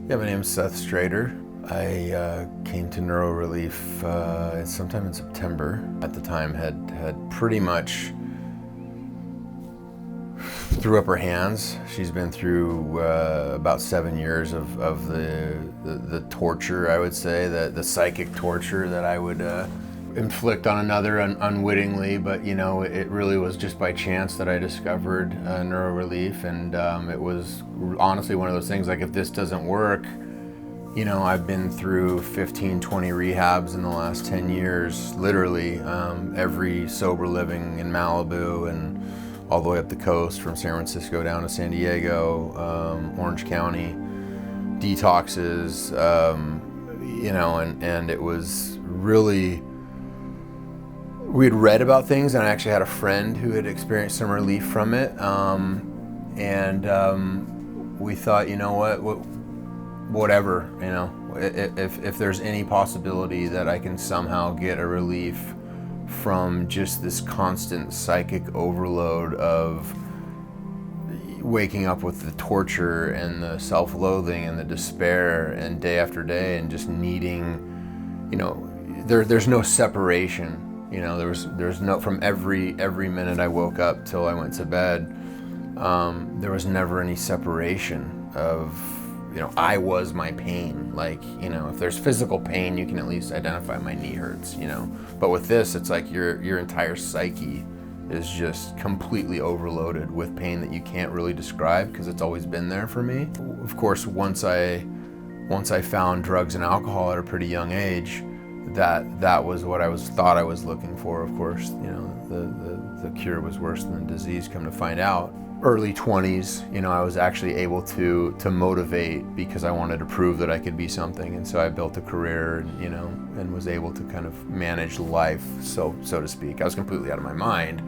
Yeah, my name's Seth Strader. I came to Neuro Relief sometime in September. At the time, had pretty much threw up her hands. She's been through about 7 years of the torture, I would say, the psychic torture that I would inflict on another unwittingly, but you know, it really was just by chance that I discovered Neuro Relief, and it was honestly one of those things, like, if this doesn't work, you know, I've been through 15, 20 rehabs in the last 10 years, literally, every sober living in Malibu and all the way up the coast from San Francisco down to San Diego, Orange County, detoxes, you know, and it was really, we had read about things, and I actually had a friend who had experienced some relief from it, and we thought, you know what, whatever, you know, if there's any possibility that I can somehow get a relief from just this constant psychic overload of waking up with the torture and the self-loathing and the despair and day after day and just needing, you know, there's no separation. You know, there's no, from every minute I woke up till I went to bed, there was never any separation of, you know, I was my pain. Like, you know, if there's physical pain, you can at least identify my knee hurts, you know. But with this, it's like your entire psyche is just completely overloaded with pain that you can't really describe because it's always been there for me. Of course, once I found drugs and alcohol at a pretty young age, that was what I thought I was looking for. Of course, you know, the cure was worse than the disease, come to find out. Early 20s, you know, I was actually able to motivate because I wanted to prove that I could be something, and so I built a career, you know, and was able to kind of manage life, so to speak. I was completely out of my mind,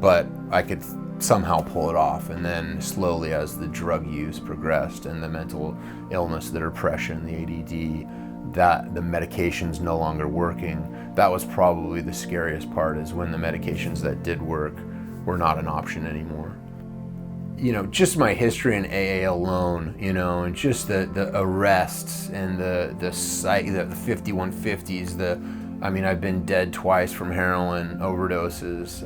but I could somehow pull it off. And then slowly, as the drug use progressed and the mental illness, the depression, the ADD, that the medications no longer working, that was probably the scariest part, is when the medications that did work were not an option anymore. You know, just my history in AA alone, you know, and just the arrests and the 5150s, I mean, I've been dead twice from heroin overdoses,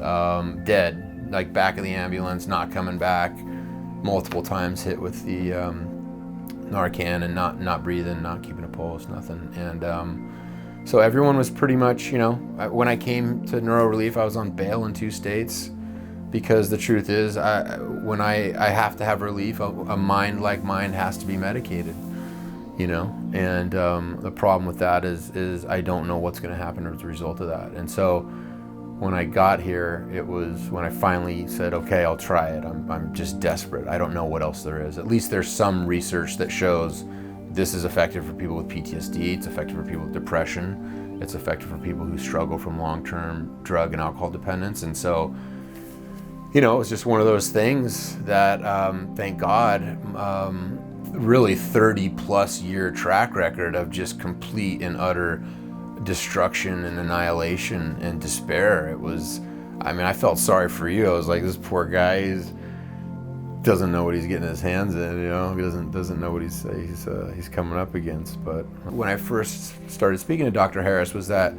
dead, like back of the ambulance, not coming back, multiple times hit with the Narcan and not breathing, not keeping a pulse, nothing. And so everyone was pretty much, you know, when I came to Neuro Relief, I was on bail in 2 states. Because the truth is, when I have to have relief, a mind like mine has to be medicated, you know? And the problem with that is I don't know what's gonna happen as a result of that. And so when I got here, it was when I finally said, okay, I'll try it. I'm just desperate. I don't know what else there is. At least there's some research that shows this is effective for people with PTSD, it's effective for people with depression, it's effective for people who struggle from long-term drug and alcohol dependence. And so, you know, it was just one of those things that, thank God, really 30 plus year track record of just complete and utter destruction and annihilation and despair. It was, I mean, I felt sorry for you. I was like, this poor guy doesn't know what he's getting his hands in, you know, he doesn't know what he's coming up against. But when I first started speaking to Dr. Harris, was that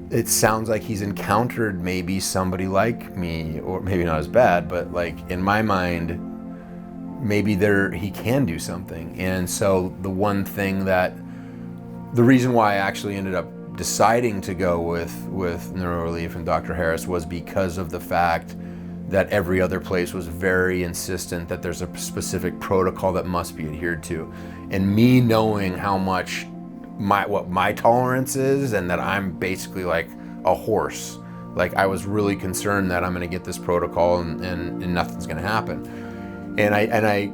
it sounds like he's encountered maybe somebody like me, or maybe not as bad, but like in my mind, maybe he can do something. And so the reason why I actually ended up deciding to go with Neuro Relief and Dr. Harris was because of the fact that every other place was very insistent that there's a specific protocol that must be adhered to. And me knowing how much what my tolerance is, and that I'm basically like a horse. Like, I was really concerned that I'm gonna get this protocol and nothing's gonna happen. And I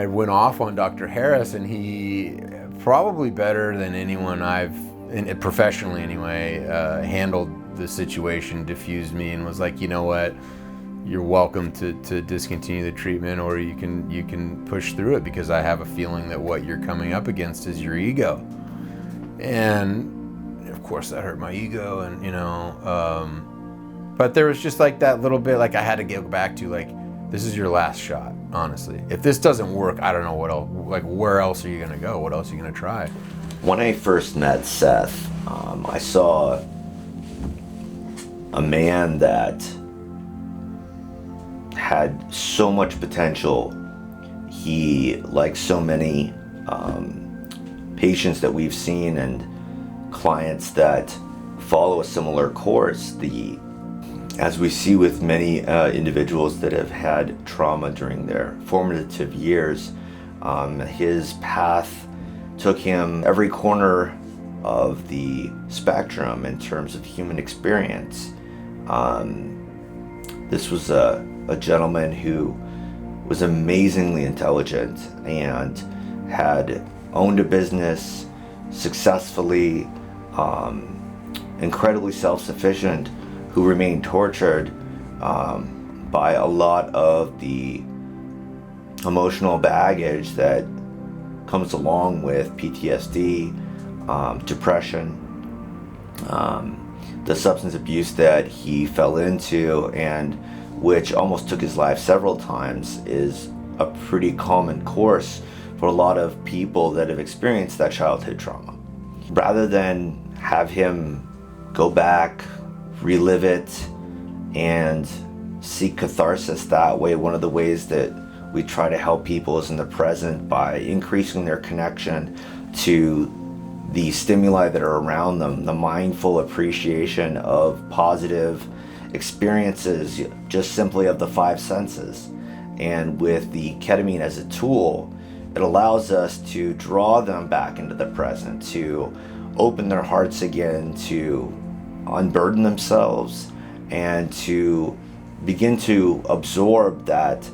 went off on Dr. Harris, and he probably better than anyone professionally anyway, handled the situation, diffused me, and was like, you know what, you're welcome to discontinue the treatment, or you can push through it, because I have a feeling that what you're coming up against is your ego. And of course that hurt my ego, and you know, but there was just like that little bit, like I had to go back to, like, This is your last shot, honestly. If this doesn't work, I don't know what else, like where else are you gonna go? What else are you gonna try? When I first met Seth, I saw a man that had so much potential. He, like so many patients that we've seen and clients that follow a similar course, as we see with many individuals that have had trauma during their formative years, his path took him every corner of the spectrum in terms of human experience. This was a gentleman who was amazingly intelligent and had owned a business successfully, incredibly self-sufficient, who remained tortured by a lot of the emotional baggage that comes along with PTSD, depression, the substance abuse that he fell into, and which almost took his life several times, is a pretty common course for a lot of people that have experienced that childhood trauma. Rather than have him go back, relive it, and seek catharsis that way, one of the ways that we try to help people is in the present by increasing their connection to the stimuli that are around them, the mindful appreciation of positive experiences, just simply of the five senses. And with the ketamine as a tool, it allows us to draw them back into the present, to open their hearts again, to unburden themselves, and to begin to absorb that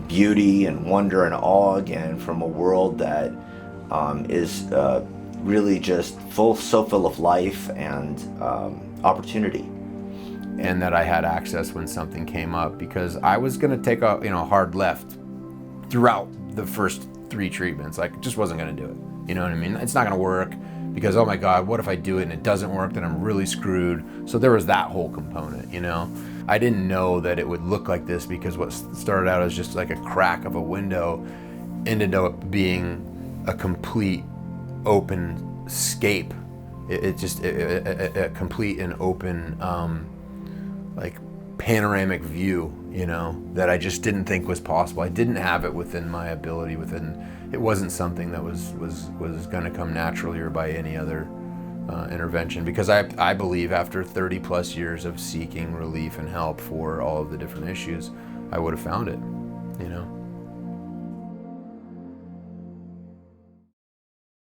beauty and wonder and awe again from a world that is really just so full of life and opportunity. And that I had access when something came up, because I was gonna take a hard left throughout the first 3 treatments. Like, just wasn't gonna do it. You know what I mean? It's not gonna work because, oh my God, what if I do it and it doesn't work? Then I'm really screwed. So there was that whole component, I didn't know that it would look like this, because what started out as just like a crack of a window ended up being a complete open scape. A complete and open like panoramic view, that I just didn't think was possible. I didn't have it within my ability. It wasn't something that was going to come naturally or by any other intervention, because I believe after 30 plus years of seeking relief and help for all of the different issues, I would have found it,